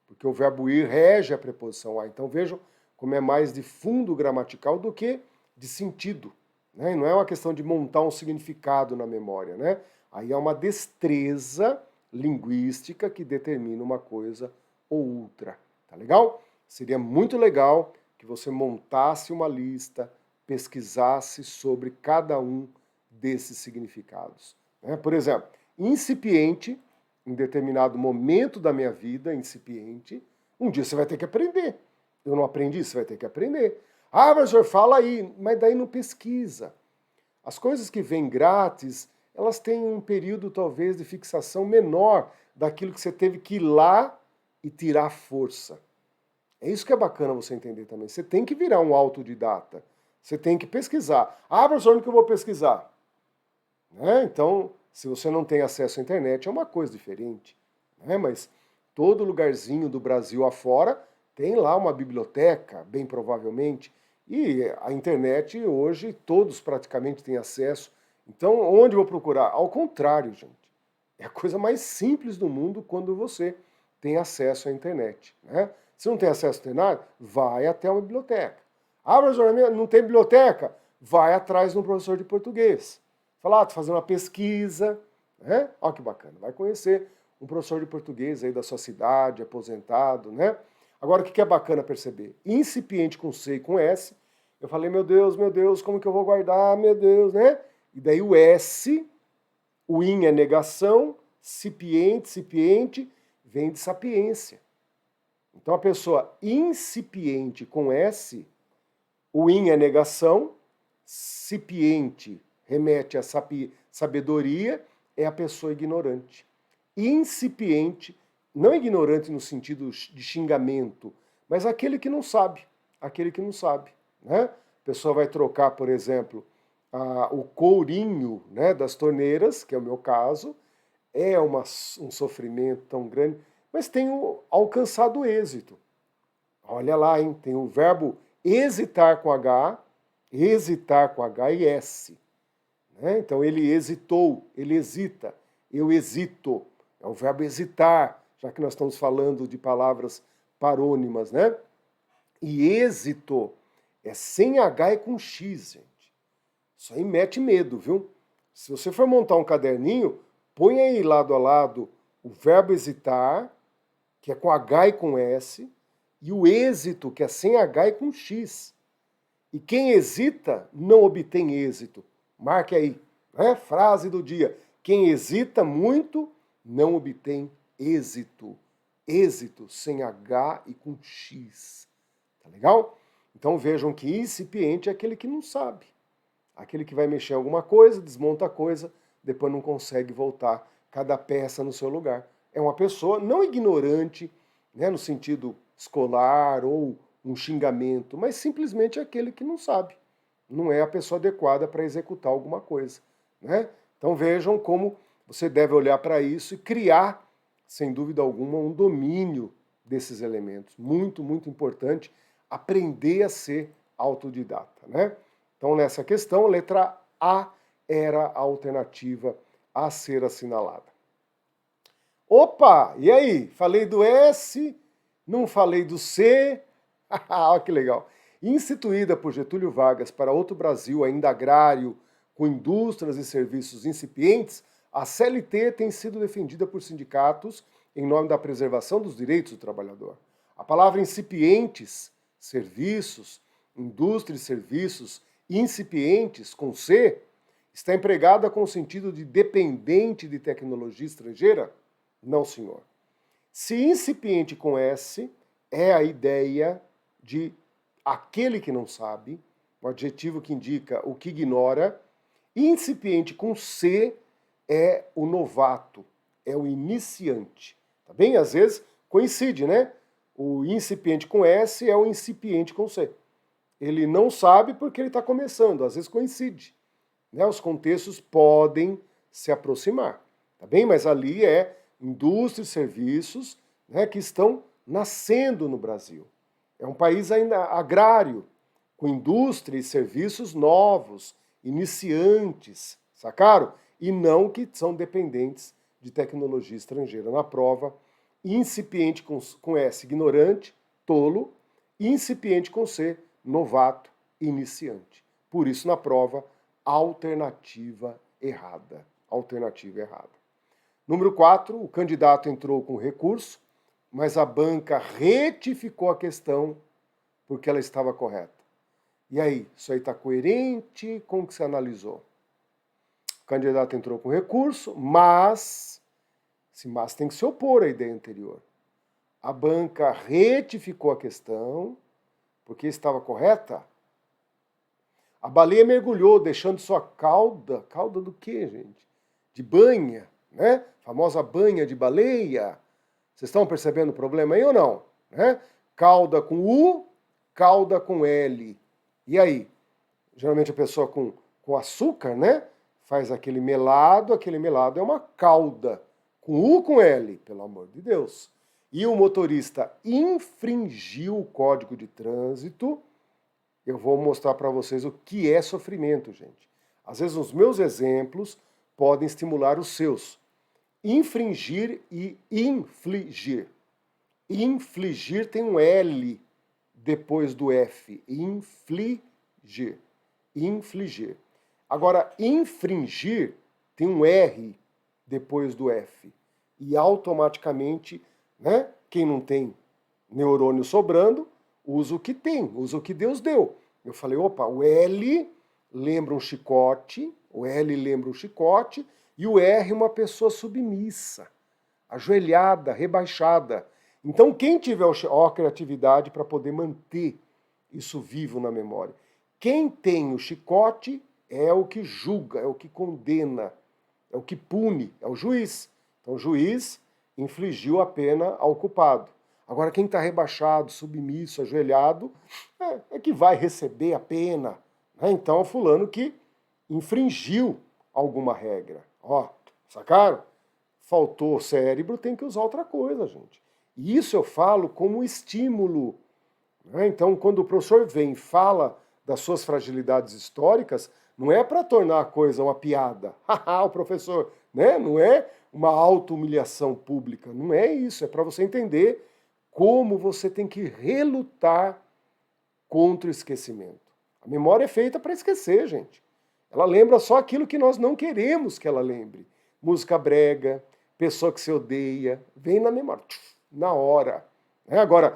Porque o verbo ir rege a preposição a. Então vejam como é mais de fundo gramatical do que de sentido. Né? Não é uma questão de montar um significado na memória. Né? Aí é uma destreza linguística que determina uma coisa ou outra. Tá legal? Seria muito legal que você montasse uma lista, pesquisasse sobre cada um desses significados. Né? Por exemplo, incipiente, em determinado momento da minha vida, incipiente, um dia você vai ter que aprender. Eu não aprendi, você vai ter que aprender. Ah, mas o senhor fala aí, mas daí não pesquisa. As coisas que vêm grátis, elas têm um período talvez de fixação menor daquilo que você teve que ir lá e tirar força. É isso que é bacana você entender também. Você tem que virar um autodidata. Você tem que pesquisar. Ah, professor, onde que eu vou pesquisar? Né? Então, se você não tem acesso à internet, é uma coisa diferente. Né? Mas todo lugarzinho do Brasil afora tem lá uma biblioteca, bem provavelmente. E a internet hoje todos praticamente têm acesso. Então, onde eu vou procurar? Ao contrário, gente. É a coisa mais simples do mundo quando você tem acesso à internet. Né? Se não tem acesso à internet, vai até uma biblioteca. Ah, professor, não tem biblioteca? Vai atrás de um professor de português. Fala, tô fazendo uma pesquisa. Né? Olha que bacana. Vai conhecer um professor de português aí da sua cidade, aposentado, né? Agora, o que é bacana perceber? Incipiente com C e com S. Eu falei, meu Deus, como que eu vou guardar? Meu Deus, né? E daí o S, o in é negação, cipiente, vem de sapiência. Então, a pessoa incipiente com S, o in é negação, cipiente remete a sabedoria, é a pessoa ignorante. Incipiente, não ignorante no sentido de xingamento, mas aquele que não sabe. Né? A pessoa vai trocar, por exemplo, o courinho, né, das torneiras, que é o meu caso, é um sofrimento tão grande, mas tenho alcançado êxito. Olha lá, hein? Tem o verbo hesitar com H e S. Né? Então ele hesitou, ele hesita, eu hesito. É o verbo hesitar, já que nós estamos falando de palavras parônimas, né? E êxito é sem H e com X, gente. Isso aí mete medo, viu? Se você for montar um caderninho, põe aí lado a lado o verbo hesitar, que é com H e com S, e o êxito, que é sem H e com X. E quem hesita não obtém êxito. Marque aí, né? Frase do dia. Quem hesita muito não obtém êxito. Êxito sem H e com X. Tá legal? Então vejam que incipiente é aquele que não sabe. Aquele que vai mexer em alguma coisa, desmonta a coisa, depois não consegue voltar cada peça no seu lugar. É uma pessoa não ignorante, né, no sentido escolar ou um xingamento, mas simplesmente aquele que não sabe. Não é a pessoa adequada para executar alguma coisa. Né? Então vejam como você deve olhar para isso e criar, sem dúvida alguma, um domínio desses elementos. Muito, muito importante aprender a ser autodidata. Né? Então, nessa questão, a letra A era a alternativa a ser assinalada. Opa! E aí? Falei do S, não falei do C. Olha que legal. Instituída por Getúlio Vargas para outro Brasil ainda agrário, com indústrias e serviços incipientes, a CLT tem sido defendida por sindicatos em nome da preservação dos direitos do trabalhador. A palavra incipientes, serviços, indústria e serviços incipientes, com C, está empregada com o sentido de dependente de tecnologia estrangeira? Não, senhor. Se incipiente com S, é a ideia de aquele que não sabe, um adjetivo que indica o que ignora. Incipiente com C é o novato, é o iniciante. Tá bem? Às vezes coincide, né? O incipiente com S é o incipiente com C. Ele não sabe porque ele está começando, às vezes coincide. Né? Os contextos podem se aproximar, tá bem? Mas ali é indústria e serviços, né, que estão nascendo no Brasil. É um país ainda agrário, com indústria e serviços novos, iniciantes, sacaram? E não que são dependentes de tecnologia estrangeira na prova. Incipiente com S, ignorante, tolo. Incipiente com C, novato, iniciante. Por isso, na prova, alternativa errada. Alternativa errada. Número 4, o candidato entrou com recurso, mas a banca retificou a questão porque ela estava correta. E aí, isso aí está coerente com o que você analisou? O candidato entrou com recurso, mas, esse mas tem que se opor à ideia anterior. A banca retificou a questão porque estava correta. A baleia mergulhou, deixando sua cauda. Cauda do quê, gente? De banha, né? Famosa banha de baleia. Vocês estão percebendo o problema aí ou não? Né? Cauda com U, cauda com L. E aí? Geralmente a pessoa com açúcar, né? Faz aquele melado é uma cauda. Com U com L, pelo amor de Deus. E o motorista infringiu o código de trânsito. Eu vou mostrar para vocês o que é sofrimento, gente. Às vezes os meus exemplos podem estimular os seus. Infringir e infligir. Infligir tem um L depois do F. Infligir. Infligir. Agora, infringir tem um R depois do F. E automaticamente, né, quem não tem neurônio sobrando, usa o que tem, usa o que Deus deu. Eu falei, opa, o L lembra um chicote, o L lembra um chicote, e o R uma pessoa submissa, ajoelhada, rebaixada. Então quem tiver a criatividade para poder manter isso vivo na memória. Quem tem o chicote é o que julga, é o que condena, é o que pune, é o juiz. Então o juiz infligiu a pena ao culpado. Agora quem está rebaixado, submisso, ajoelhado, é que vai receber a pena. Né? Então é fulano que infringiu alguma regra. Ó, sacaram? Faltou cérebro, tem que usar outra coisa, gente. E isso eu falo como estímulo. Né? Então, quando o professor vem e fala das suas fragilidades históricas, não é para tornar a coisa uma piada. O professor, né? Não é uma auto-humilhação pública. Não é isso. É para você entender como você tem que relutar contra o esquecimento. A memória é feita para esquecer, gente. Ela lembra só aquilo que nós não queremos que ela lembre. Música brega, pessoa que se odeia, vem na memória, na hora. Agora,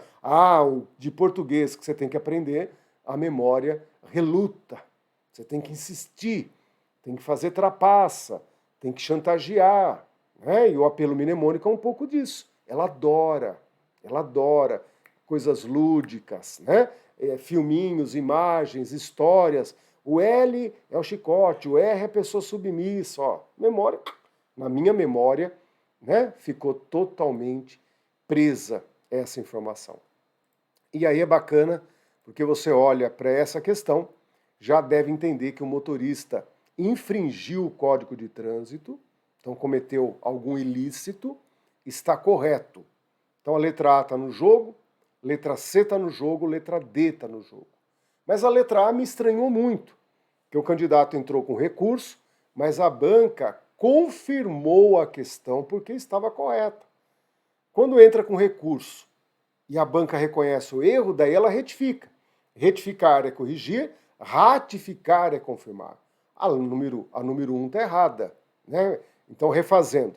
de português que você tem que aprender, a memória reluta. Você tem que insistir, tem que fazer trapaça, tem que chantagear. Né? E o apelo mnemônico é um pouco disso. Ela adora coisas lúdicas, né? Filminhos, imagens, histórias. O L é o chicote, o R é a pessoa submissa. Ó. Memória, na minha memória, né, ficou totalmente presa essa informação. E aí é bacana, porque você olha para essa questão, já deve entender que o motorista infringiu o código de trânsito, então cometeu algum ilícito, está correto. Então a letra A está no jogo, letra C está no jogo, letra D está no jogo. Mas a letra A me estranhou muito, que o candidato entrou com recurso, mas a banca confirmou a questão porque estava correta. Quando entra com recurso e a banca reconhece o erro, daí ela retifica. Retificar é corrigir, ratificar é confirmar. A número 1 está errada. Né? Então, refazendo.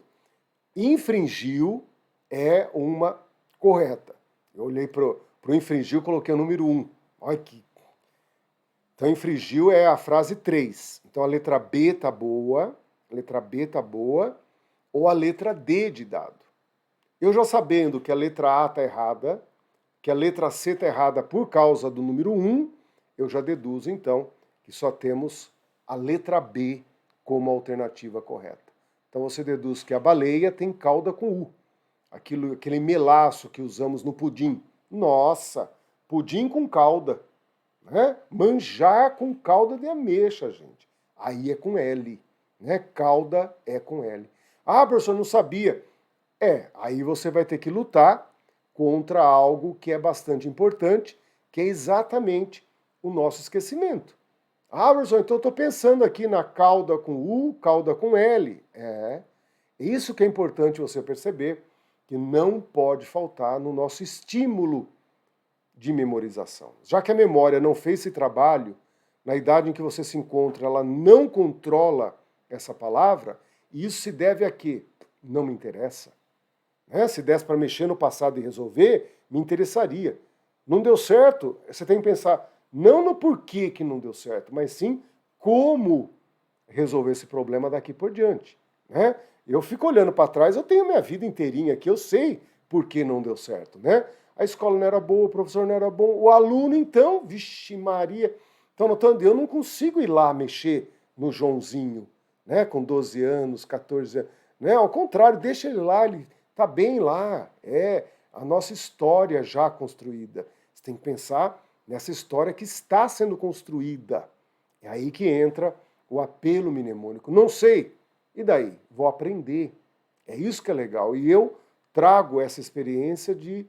Infringiu é uma correta. Eu olhei para o infringiu, coloquei o número 1. Olha que... Então, infringiu é a frase 3. Então, a letra B está boa, ou a letra D de dado. Eu já sabendo que a letra A está errada, que a letra C está errada por causa do número 1, eu já deduzo, então, que só temos a letra B como alternativa correta. Então, você deduz que a baleia tem cauda com U. Aquele melaço que usamos no pudim. Nossa, pudim com cauda. Né? Manjar com calda de ameixa, gente. Aí é com L. Né? Cauda é com L. Professor, não sabia. Aí você vai ter que lutar contra algo que é bastante importante, que é exatamente o nosso esquecimento. Professor, então eu estou pensando aqui na cauda com U, cauda com L. Isso que é importante você perceber, que não pode faltar no nosso estímulo de memorização. Já que a memória não fez esse trabalho, na idade em que você se encontra, ela não controla essa palavra, e isso se deve a quê? Não me interessa. Né? Se desse para mexer no passado e resolver, me interessaria. Não deu certo, você tem que pensar não no porquê que não deu certo, mas sim como resolver esse problema daqui por diante. Né? Eu fico olhando para trás, eu tenho minha vida inteirinha aqui, eu sei por que não deu certo. Né? A escola não era boa, o professor não era bom, o aluno então, vixe Maria. Então, notando, eu não consigo ir lá mexer no Joãozinho, né, com 12 anos, 14 anos. Né? Ao contrário, deixa ele lá, ele está bem lá. É a nossa história já construída. Você tem que pensar nessa história que está sendo construída. É aí que entra o apelo mnemônico. Não sei. E daí? Vou aprender. É isso que é legal. E eu trago essa experiência de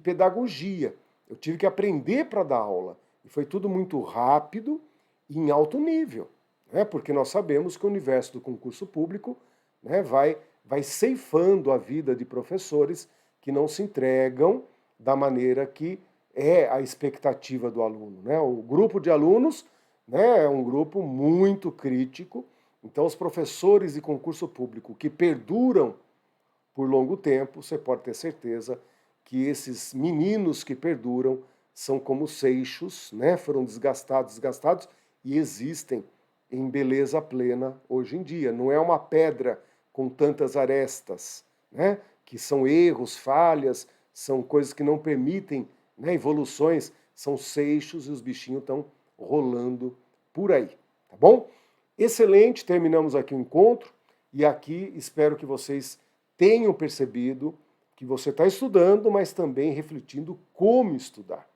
pedagogia. Eu tive que aprender para dar aula. E foi tudo muito rápido e em alto nível. Né? Porque nós sabemos que o universo do concurso público, né, vai ceifando a vida de professores que não se entregam da maneira que é a expectativa do aluno. Né? O grupo de alunos, né, é um grupo muito crítico. Então, os professores de concurso público que perduram por longo tempo, você pode ter certeza que esses meninos que perduram são como seixos, né? Foram desgastados e existem em beleza plena hoje em dia. Não é uma pedra com tantas arestas, né? Que são erros, falhas, são coisas que não permitem, né, evoluções, são seixos e os bichinhos estão rolando por aí, tá bom? Excelente, terminamos aqui o encontro e aqui espero que vocês tenham percebido que você está estudando, mas também refletindo como estudar.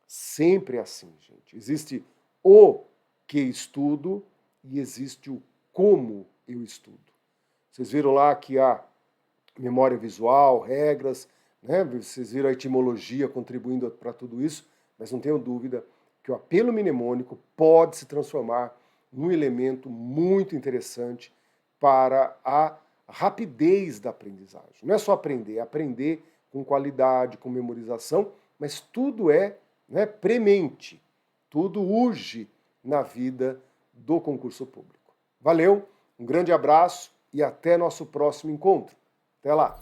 Sempre é assim, gente. Existe o que estudo e existe o como eu estudo. Vocês viram lá que há memória visual, regras, né? Vocês viram a etimologia contribuindo para tudo isso, mas não tenho dúvida que o apelo mnemônico pode se transformar num elemento muito interessante para a rapidez da aprendizagem. Não é só aprender, é aprender com qualidade, com memorização, mas tudo é, né, premente, tudo urge na vida do concurso público. Valeu, um grande abraço e até nosso próximo encontro. Até lá!